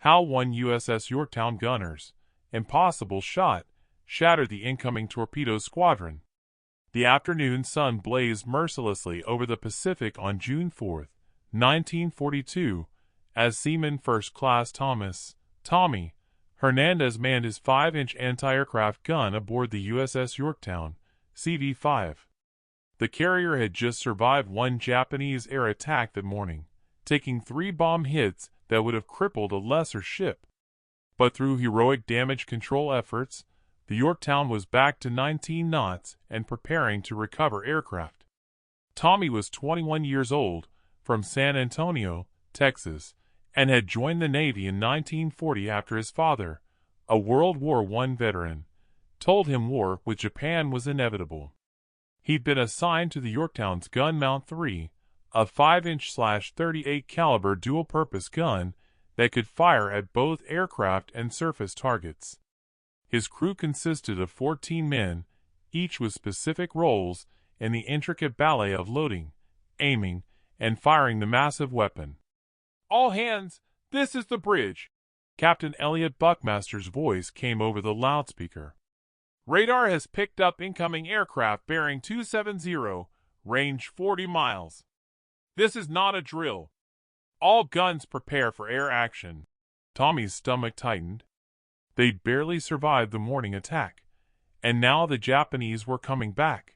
How one USS Yorktown gunner's impossible shot shattered the incoming torpedo squadron. The afternoon sun blazed mercilessly over the Pacific on June 4, 1942, as Seaman First Class Tommy Hernandez manned his 5-inch anti-aircraft gun aboard the USS Yorktown, CV-5. The carrier had just survived one Japanese air attack that morning, taking 3 bomb hits that would have crippled a lesser ship. But through heroic damage control efforts, the Yorktown was back to 19 knots and preparing to recover aircraft. Tommy was 21 years old, from San Antonio, Texas, and had joined the Navy in 1940 after his father, a World War I veteran, told him war with Japan was inevitable. He'd been assigned to the Yorktown's Gun Mount 3, a 5-inch/38 caliber dual-purpose gun that could fire at both aircraft and surface targets. His crew consisted of 14 men, each with specific roles in the intricate ballet of loading, aiming, and firing the massive weapon. "All hands, this is the bridge." Captain Elliot Buckmaster's voice came over the loudspeaker. "Radar has picked up incoming aircraft bearing 270, range 40 miles. This is not a drill. All guns prepare for air action." Tommy's stomach tightened. They'd barely survived the morning attack, and now the Japanese were coming back.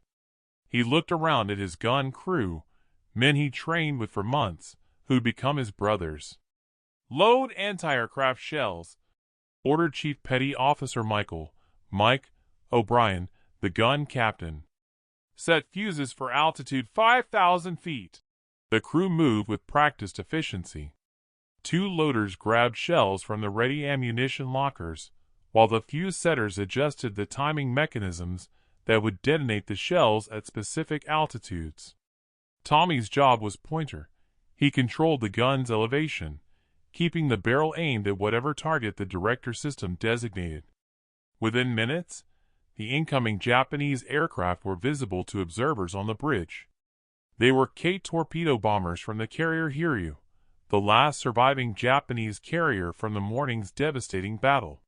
He looked around at his gun crew, men he'd trained with for months, who'd become his brothers. "Load anti-aircraft shells," ordered Chief Petty Officer Mike O'Brien, the gun captain. "Set fuses for altitude 5,000 feet. The crew moved with practiced efficiency. 2 loaders grabbed shells from the ready ammunition lockers, while the fuse setters adjusted the timing mechanisms that would detonate the shells at specific altitudes. Tommy's job was pointer. He controlled the gun's elevation, keeping the barrel aimed at whatever target the director system designated. Within minutes, the incoming Japanese aircraft were visible to observers on the bridge. They were Torpedo bombers from the carrier Hiryu, the last surviving Japanese carrier from the morning's devastating battle.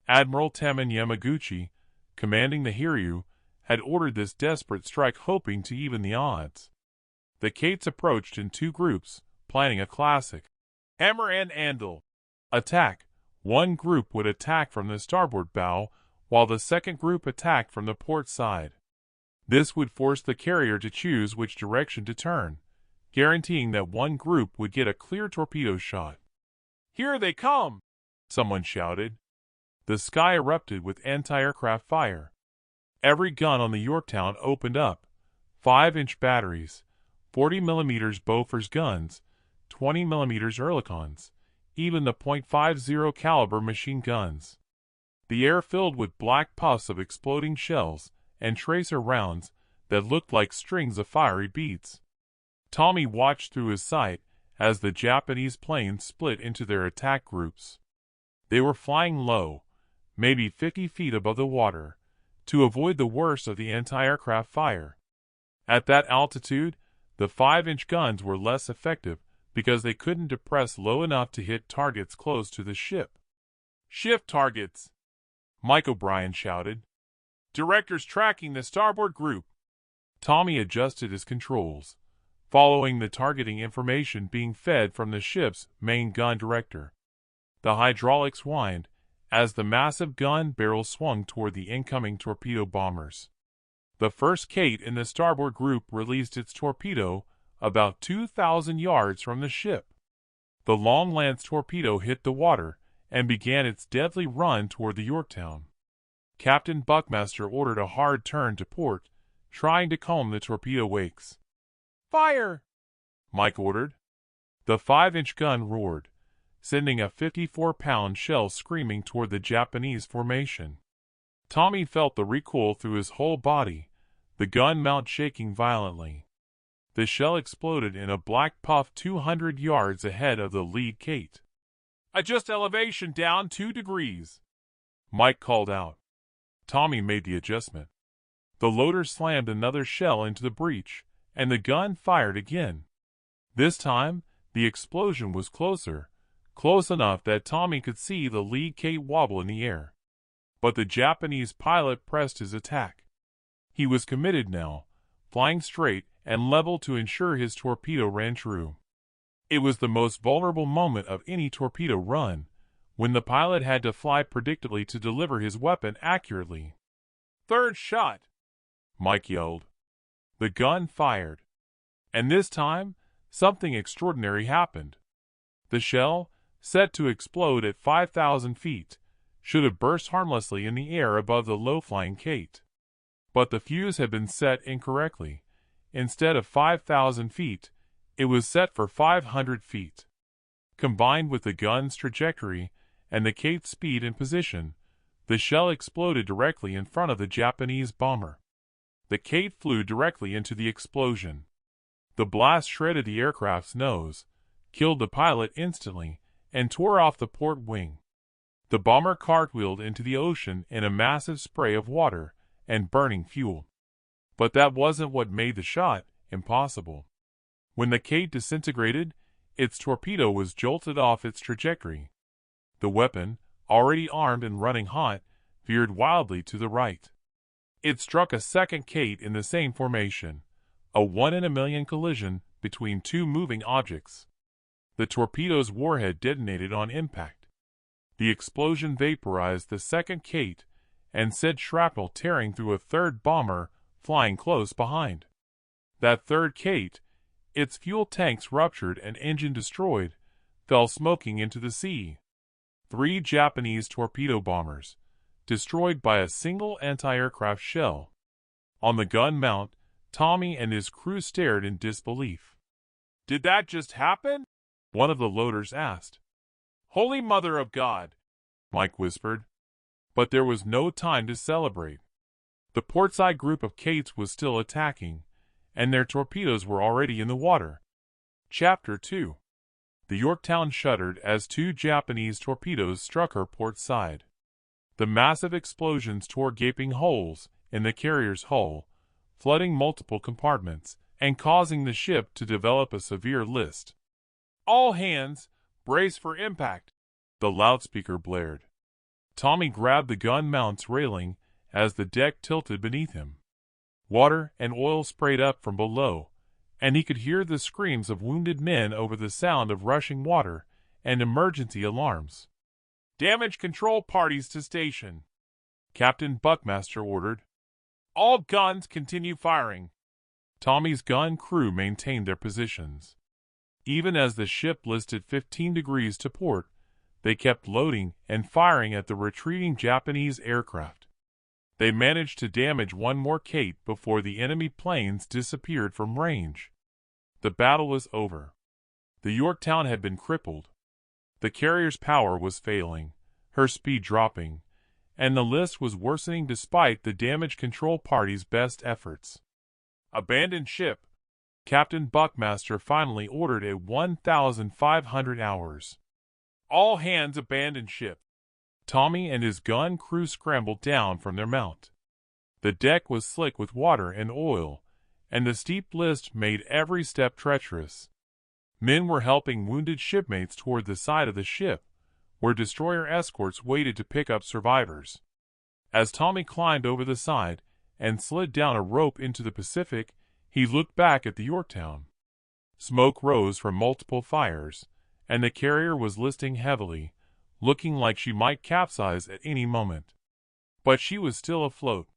Admiral Temin Yamaguchi, commanding the Hiryu, had ordered this desperate strike hoping to even the odds. The Kates approached in 2 groups, planning a classic hammer and anvil attack. One group would attack from the starboard bow, while the second group attacked from the port side. This would force the carrier to choose which direction to turn, guaranteeing that one group would get a clear torpedo shot. "Here they come!" someone shouted. The sky erupted with anti-aircraft fire. Every gun on the Yorktown opened up. 5-inch batteries, 40mm Bofors guns, 20mm Oerlikons, even the .50 caliber machine guns. The air filled with black puffs of exploding shells and tracer rounds that looked like strings of fiery beads. Tommy watched through his sight as the Japanese planes split into their attack groups. They were flying low, maybe 50 feet above the water, to avoid the worst of the anti-aircraft fire. At that altitude, the 5-inch guns were less effective because they couldn't depress low enough to hit targets close to the ship. "Shift targets!" Mike O'Brien shouted. "Director's tracking the starboard group." Tommy adjusted his controls, following the targeting information being fed from the ship's main gun director. The hydraulics whined as the massive gun barrel swung toward the incoming torpedo bombers. The first Kate in the starboard group released its torpedo about 2,000 yards from the ship. The long lance torpedo hit the water and began its deadly run toward the Yorktown. Captain Buckmaster ordered a hard turn to port, trying to calm the torpedo wakes. "Fire!" Mike ordered. The 5-inch gun roared, sending a 54-pound shell screaming toward the Japanese formation. Tommy felt the recoil through his whole body, the gun mount shaking violently. The shell exploded in a black puff 200 yards ahead of the lead Kate. "Adjust elevation down 2 degrees," Mike called out. Tommy made the adjustment. The loader slammed another shell into the breech, and the gun fired again. This time, the explosion was closer, close enough that Tommy could see the lead kite wobble in the air. But the Japanese pilot pressed his attack. He was committed now, flying straight and level to ensure his torpedo ran true. It was the most vulnerable moment of any torpedo run, when the pilot had to fly predictably to deliver his weapon accurately. "Third shot!" Mike yelled. The gun fired. And this time, something extraordinary happened. The shell, set to explode at 5,000 feet, should have burst harmlessly in the air above the low-flying kite. But the fuse had been set incorrectly. Instead of 5,000 feet, it was set for 500 feet. Combined with the gun's trajectory and the kite's speed and position, the shell exploded directly in front of the Japanese bomber. The kite flew directly into the explosion. The blast shredded the aircraft's nose, killed the pilot instantly, and tore off the port wing. The bomber cartwheeled into the ocean in a massive spray of water and burning fuel. But that wasn't what made the shot impossible. When the kite disintegrated, its torpedo was jolted off its trajectory. The weapon, already armed and running hot, veered wildly to the right. It struck a second kite in the same formation, a one-in-a-million collision between two moving objects. The torpedo's warhead detonated on impact. The explosion vaporized the second kite and sent shrapnel tearing through a third bomber flying close behind. That third kite, its fuel tanks ruptured and engine destroyed, fell smoking into the sea. 3 Japanese torpedo bombers, destroyed by a single anti-aircraft shell. On the gun mount, Tommy and his crew stared in disbelief. "Did that just happen?" one of the loaders asked. "Holy Mother of God," Mike whispered. But there was no time to celebrate. The portside group of kites was still attacking, and their torpedoes were already in the water. Chapter 2. The Yorktown shuddered as 2 Japanese torpedoes struck her port side. The massive explosions tore gaping holes in the carrier's hull, flooding multiple compartments and causing the ship to develop a severe list. "All hands, brace for impact," the loudspeaker blared. Tommy grabbed the gun mount's railing as the deck tilted beneath him. Water and oil sprayed up from below, and he could hear the screams of wounded men over the sound of rushing water and emergency alarms. "Damage control parties to station," Captain Buckmaster ordered. "All guns continue firing." Tommy's gun crew maintained their positions. Even as the ship listed 15 degrees to port, they kept loading and firing at the retreating Japanese aircraft. They managed to damage one more kite before the enemy planes disappeared from range. The battle was over. The Yorktown had been crippled. The carrier's power was failing, her speed dropping, and the list was worsening despite the damage control party's best efforts. "Abandon ship," Captain Buckmaster finally ordered at 1,500 hours. "All hands abandon ship." Tommy and his gun crew scrambled down from their mount. The deck was slick with water and oil, and the steep list made every step treacherous. Men were helping wounded shipmates toward the side of the ship, where destroyer escorts waited to pick up survivors. As Tommy climbed over the side and slid down a rope into the Pacific, he looked back at the Yorktown. Smoke rose from multiple fires, and the carrier was listing heavily, looking like she might capsize at any moment. But she was still afloat.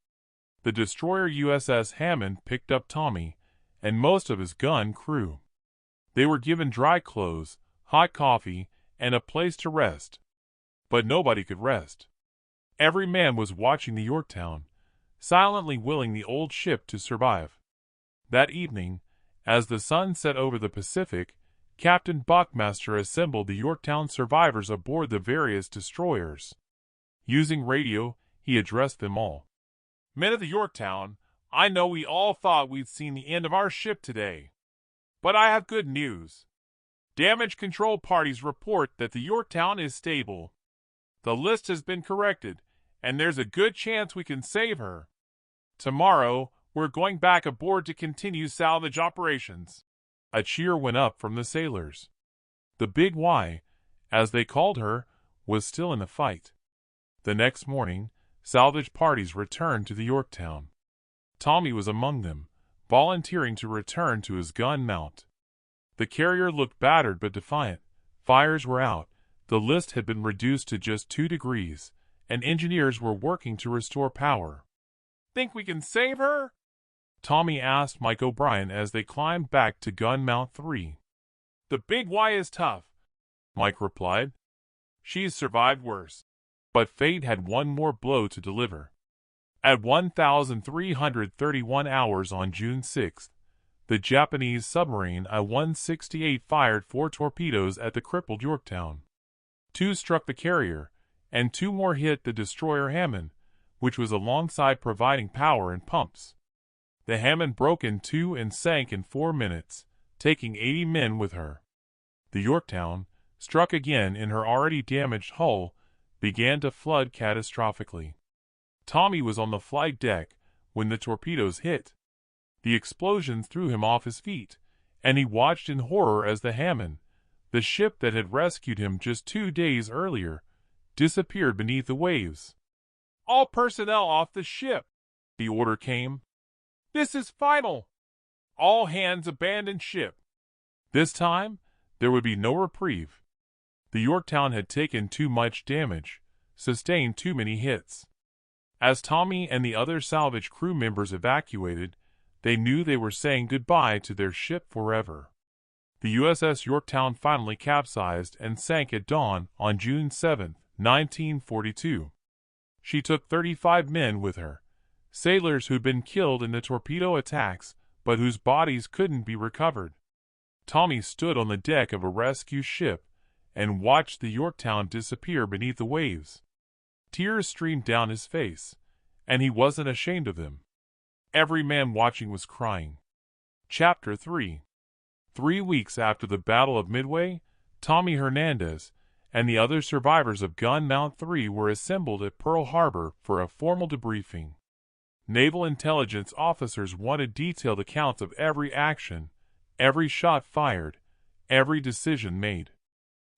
The destroyer USS Hammond picked up Tommy and most of his gun crew. They were given dry clothes, hot coffee, and a place to rest. But nobody could rest. Every man was watching the Yorktown, silently willing the old ship to survive. That evening, as the sun set over the Pacific, Captain Buckmaster assembled the Yorktown survivors aboard the various destroyers. Using radio, he addressed them all. "Men of the Yorktown, I know we all thought we'd seen the end of our ship today. But I have good news. Damage control parties report that the Yorktown is stable. The list has been corrected, and there's a good chance we can save her. Tomorrow, we're going back aboard to continue salvage operations." A cheer went up from the sailors. The Big Y, as they called her, was still in the fight. The next morning, salvage parties returned to the Yorktown. Tommy was among them, volunteering to return to his gun mount. The carrier looked battered but defiant. Fires were out, the list had been reduced to just 2 degrees, and engineers were working to restore power. "Think we can save her?" Tommy asked Mike O'Brien as they climbed back to gun mount 3. "The big Y is tough," Mike replied. "She's survived worse." But fate had one more blow to deliver. At 1,331 hours on June 6, the Japanese submarine I-168 fired 4 torpedoes at the crippled Yorktown. 2 struck the carrier, and 2 more hit the destroyer Hammond, which was alongside providing power and pumps. The Hammond broke in 2 and sank in 4 minutes, taking 80 men with her. The Yorktown, struck again in her already damaged hull, began to flood catastrophically. Tommy was on the flight deck when the torpedoes hit. The explosions threw him off his feet, and he watched in horror as the Hammond, the ship that had rescued him just 2 days earlier, disappeared beneath the waves. "All personnel off the ship," the order came. "This is final. All hands abandon ship." This time, there would be no reprieve. The Yorktown had taken too much damage, sustained too many hits. As Tommy and the other salvage crew members evacuated, they knew they were saying goodbye to their ship forever. The USS Yorktown finally capsized and sank at dawn on June 7, 1942. She took 35 men with her, sailors who'd been killed in the torpedo attacks but whose bodies couldn't be recovered. Tommy stood on the deck of a rescue ship and watched the Yorktown disappear beneath the waves. Tears streamed down his face, and he wasn't ashamed of them. Every man watching was crying. Chapter 3. 3 weeks after the Battle of Midway, Tommy Hernandez and the other survivors of Gun Mount 3 were assembled at Pearl Harbor for a formal debriefing. Naval intelligence officers wanted detailed accounts of every action, every shot fired, every decision made.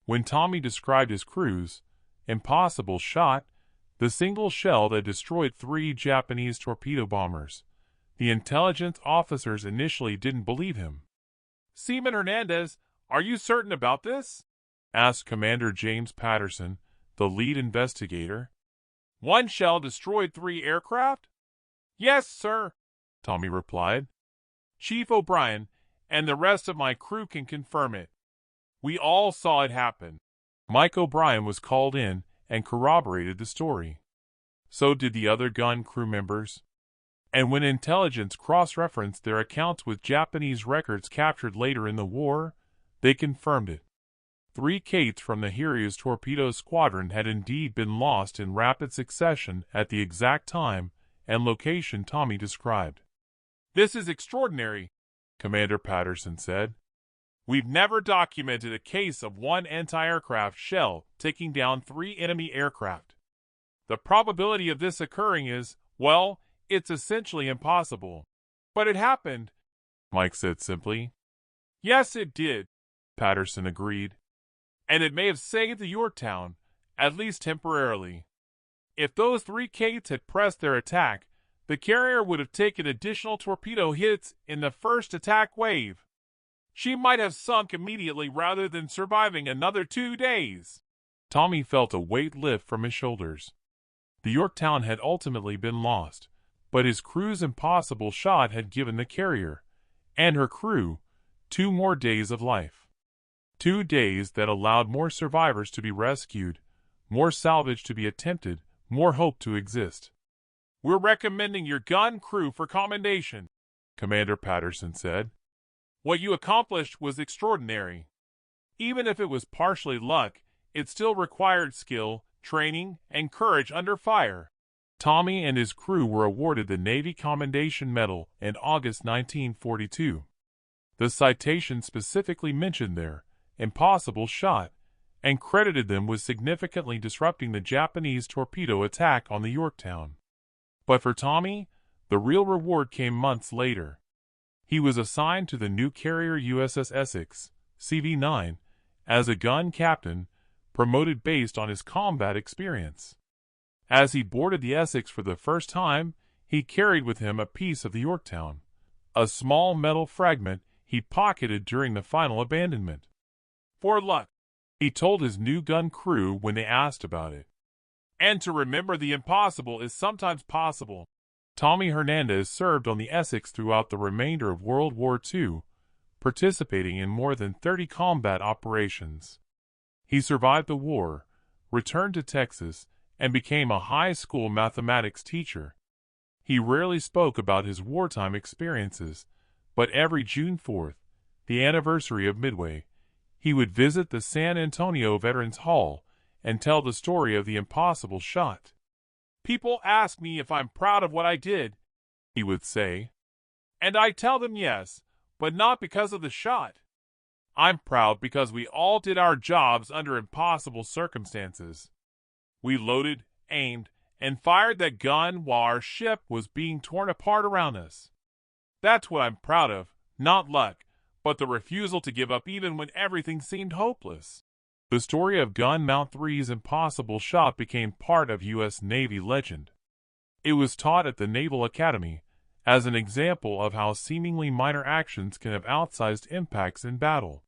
When Tommy described his crew's impossible shot, the single shell that destroyed 3 Japanese torpedo bombers, the intelligence officers initially didn't believe him. "Seaman Hernandez, are you certain about this?" asked Commander James Patterson, the lead investigator. "One shell destroyed 3 aircraft?" "Yes, sir," Tommy replied. "Chief O'Brien and the rest of my crew can confirm it. We all saw it happen." Mike O'Brien was called in and corroborated the story. So did the other gun crew members. And when intelligence cross-referenced their accounts with Japanese records captured later in the war, they confirmed it. 3 Kates from the Hiryu's torpedo squadron had indeed been lost in rapid succession at the exact time and location Tommy described. "This is extraordinary," Commander Patterson said. "We've never documented a case of one anti-aircraft shell taking down 3 enemy aircraft. The probability of this occurring is, well, it's essentially impossible. But it happened," Mike said simply. "Yes, it did," Patterson agreed. "And it may have saved the Yorktown, at least temporarily. If those 3 Kates had pressed their attack, the carrier would have taken additional torpedo hits in the first attack wave. She might have sunk immediately rather than surviving another 2 days." Tommy felt a weight lift from his shoulders. The Yorktown had ultimately been lost, but his crew's impossible shot had given the carrier, and her crew, 2 more days of life. 2 days that allowed more survivors to be rescued, more salvage to be attempted, more hope to exist. "We're recommending your gun crew for commendation," Commander Patterson said. "What you accomplished was extraordinary. Even if it was partially luck, it still required skill, training, and courage under fire." Tommy and his crew were awarded the Navy Commendation Medal in August 1942. The citation specifically mentioned their impossible shot and credited them with significantly disrupting the Japanese torpedo attack on the Yorktown. But for Tommy, the real reward came months later. He was assigned to the new carrier USS Essex, CV-9, as a gun captain, promoted based on his combat experience. As he boarded the Essex for the first time, he carried with him a piece of the Yorktown, a small metal fragment he pocketed during the final abandonment. "For luck," he told his new gun crew when they asked about it. "And to remember the impossible is sometimes possible." Tommy Hernandez served on the Essex throughout the remainder of World War II, participating in more than 30 combat operations. He survived the war, returned to Texas, and became a high school mathematics teacher. He rarely spoke about his wartime experiences, but every June 4th, the anniversary of Midway, he would visit the San Antonio Veterans Hall and tell the story of the impossible shot. "People ask me if I'm proud of what I did," he would say. "And I tell them yes, but not because of the shot. I'm proud because we all did our jobs under impossible circumstances. We loaded, aimed, and fired that gun while our ship was being torn apart around us. That's what I'm proud of, not luck, but the refusal to give up even when everything seemed hopeless." The story of Gun Mount 3's impossible shot became part of U.S. Navy legend. It was taught at the Naval Academy as an example of how seemingly minor actions can have outsized impacts in battle.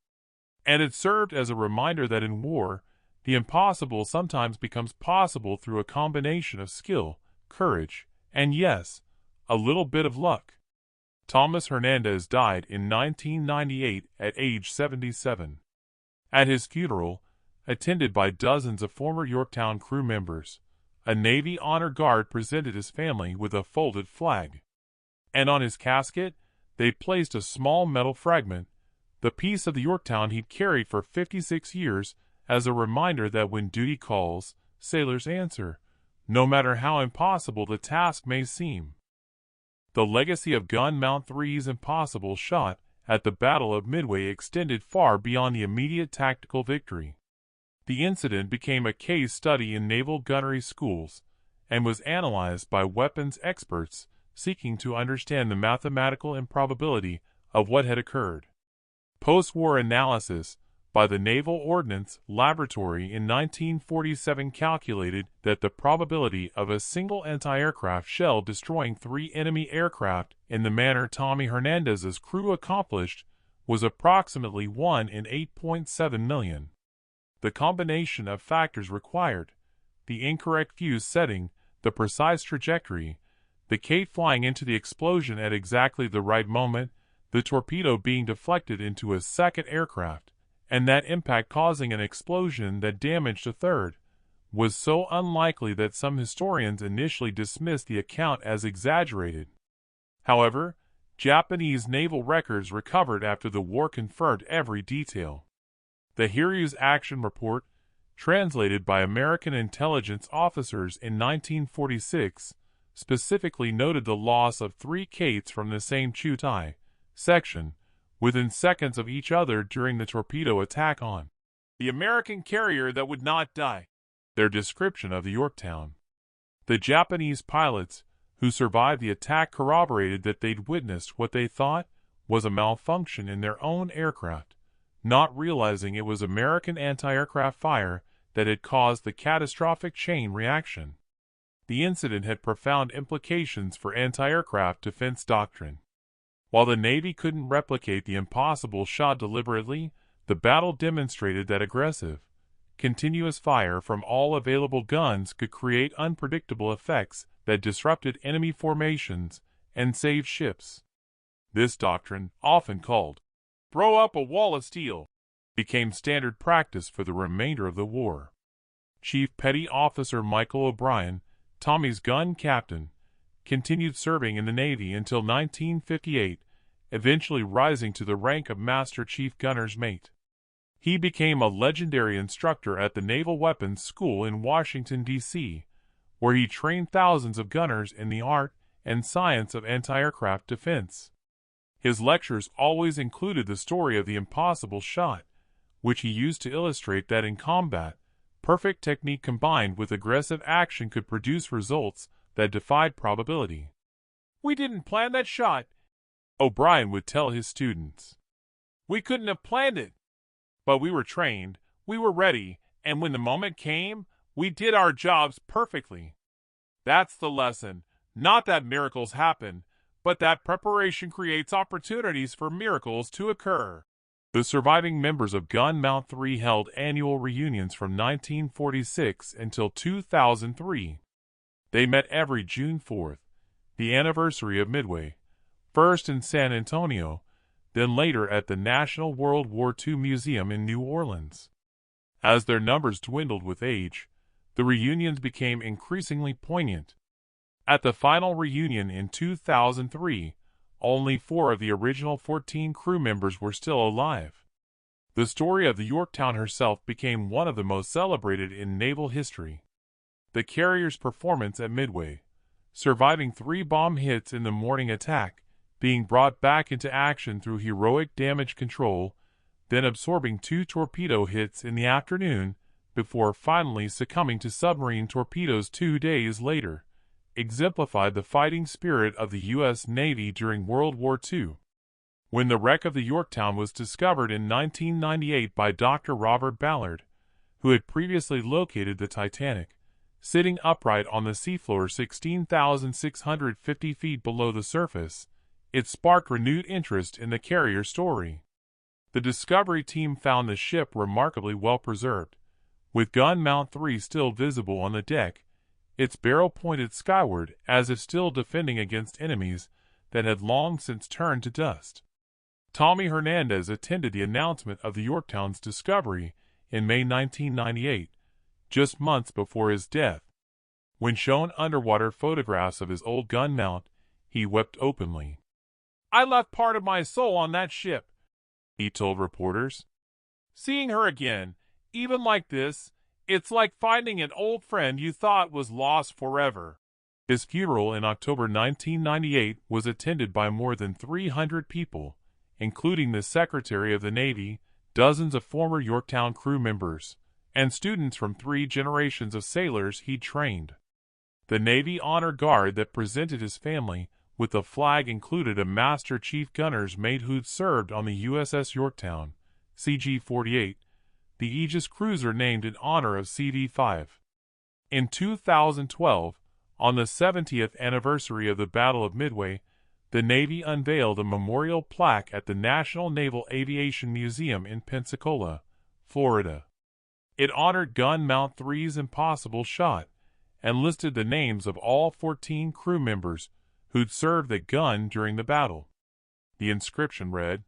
And it served as a reminder that in war, the impossible sometimes becomes possible through a combination of skill, courage, and yes, a little bit of luck. Thomas Hernandez died in 1998 at age 77. At his funeral, attended by dozens of former Yorktown crew members, a Navy honor guard presented his family with a folded flag. And on his casket, they placed a small metal fragment, the piece of the Yorktown he'd carried for 56 years, as a reminder that when duty calls, sailors answer, no matter how impossible the task may seem. The legacy of Gun Mount 3's impossible shot at the Battle of Midway extended far beyond the immediate tactical victory. The incident became a case study in naval gunnery schools and was analyzed by weapons experts seeking to understand the mathematical improbability of what had occurred. Post-war analysis by the Naval Ordnance Laboratory in 1947 calculated that the probability of a single anti-aircraft shell destroying 3 enemy aircraft in the manner Tommy Hernandez's crew accomplished was approximately 1 in 8.7 million. The combination of factors required, the incorrect fuse setting, the precise trajectory, the Kate flying into the explosion at exactly the right moment, the torpedo being deflected into a second aircraft, and that impact causing an explosion that damaged a third, was so unlikely that some historians initially dismissed the account as exaggerated. However, Japanese naval records recovered after the war confirmed every detail. The Hiryu's action report, translated by American intelligence officers in 1946, specifically noted the loss of 3 Kates from the same Chutai section, within seconds of each other during the torpedo attack on the American carrier that would not die. Their description of the Yorktown. The Japanese pilots who survived the attack corroborated that they'd witnessed what they thought was a malfunction in their own aircraft, not realizing it was American anti-aircraft fire that had caused the catastrophic chain reaction. The incident had profound implications for anti-aircraft defense doctrine. While the Navy couldn't replicate the impossible shot deliberately, the battle demonstrated that aggressive, continuous fire from all available guns could create unpredictable effects that disrupted enemy formations and saved ships. This doctrine, often called "throw up a wall of steel," became standard practice for the remainder of the war. Chief Petty Officer Michael O'Brien, Tommy's gun captain, continued serving in the Navy until 1958, eventually rising to the rank of Master Chief Gunner's Mate. He became a legendary instructor at the Naval Weapons School in Washington, D.C., where he trained thousands of gunners in the art and science of anti-aircraft defense. His lectures always included the story of the impossible shot, which he used to illustrate that in combat, perfect technique combined with aggressive action could produce results that defied probability. "We didn't plan that shot," O'Brien would tell his students. "We couldn't have planned it. But we were trained, we were ready, And when the moment came, we did our jobs perfectly. That's the lesson. Not that miracles happen, but that preparation creates opportunities for miracles to occur. The surviving members of Gun Mount 3 held annual reunions from 1946 until 2003. They met every June 4th, the anniversary of Midway, first in San Antonio, then later at the National World War II Museum in New Orleans. As their numbers dwindled with age, the reunions became increasingly poignant. At the final reunion in 2003, only 4 of the original 14 crew members were still alive. The story of the Yorktown herself became one of the most celebrated in naval history. The carrier's performance at Midway, surviving 3 bomb hits in the morning attack, being brought back into action through heroic damage control, then absorbing 2 torpedo hits in the afternoon, before finally succumbing to submarine torpedoes 2 days later, exemplified the fighting spirit of the U.S. Navy during World War II. When the wreck of the Yorktown was discovered in 1998 by Dr. Robert Ballard, who had previously located the Titanic, sitting upright on the seafloor 16,650 feet below the surface, it sparked renewed interest in the carrier story. The Discovery team found the ship remarkably well preserved, with Gun Mount 3 still visible on the deck, its barrel pointed skyward as if still defending against enemies that had long since turned to dust. Tommy Hernandez attended the announcement of the Yorktown's discovery in May 1998, just months before his death. When shown underwater photographs of his old gun mount, he wept openly. "I left part of my soul on that ship," he told reporters. "Seeing her again, even like this, it's like finding an old friend you thought was lost forever." His funeral in October 1998 was attended by more than 300 people, including the Secretary of the Navy, dozens of former Yorktown crew members, and students from 3 generations of sailors he'd trained. The Navy Honor Guard that presented his family with the flag included a Master Chief Gunner's mate who'd served on the USS Yorktown, CG-48, the Aegis cruiser named in honor of CV-5. In 2012, on the 70th anniversary of the Battle of Midway, the Navy unveiled a memorial plaque at the National Naval Aviation Museum in Pensacola, Florida. It honored Gun Mount 3's impossible shot and listed the names of all 14 crew members who'd served the gun during the battle. The inscription read,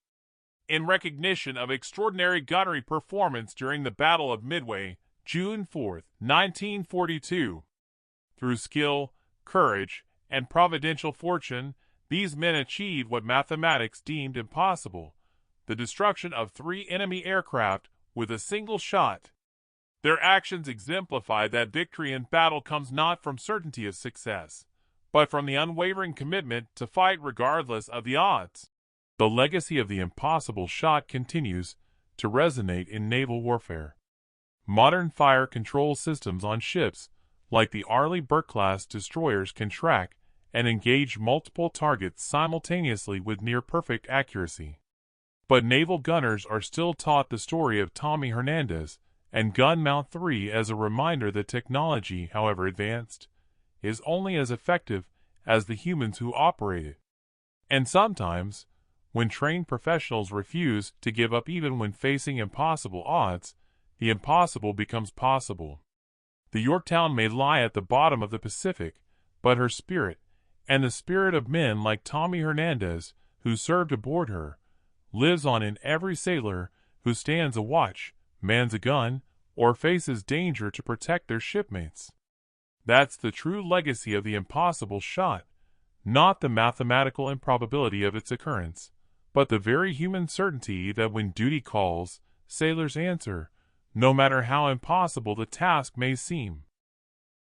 "In recognition of extraordinary gunnery performance during the Battle of Midway, June 4, 1942. Through skill, courage, and providential fortune, these men achieved what mathematics deemed impossible, the destruction of 3 enemy aircraft with a single shot. Their actions exemplify that victory in battle comes not from certainty of success, but from the unwavering commitment to fight regardless of the odds." The legacy of the impossible shot continues to resonate in naval warfare. Modern fire control systems on ships, like the Arleigh Burke-class destroyers, can track and engage multiple targets simultaneously with near-perfect accuracy. But naval gunners are still taught the story of Tommy Hernandez and Gun Mount 3 as a reminder that technology, however advanced, is only as effective as the humans who operate it. And sometimes, when trained professionals refuse to give up even when facing impossible odds, the impossible becomes possible. The Yorktown may lie at the bottom of the Pacific, but her spirit, and the spirit of men like Tommy Hernandez, who served aboard her, lives on in every sailor who stands a watch, mans a gun, or faces danger to protect their shipmates. That's the true legacy of the impossible shot, not the mathematical improbability of its occurrence, but the very human certainty that when duty calls, sailors answer, no matter how impossible the task may seem.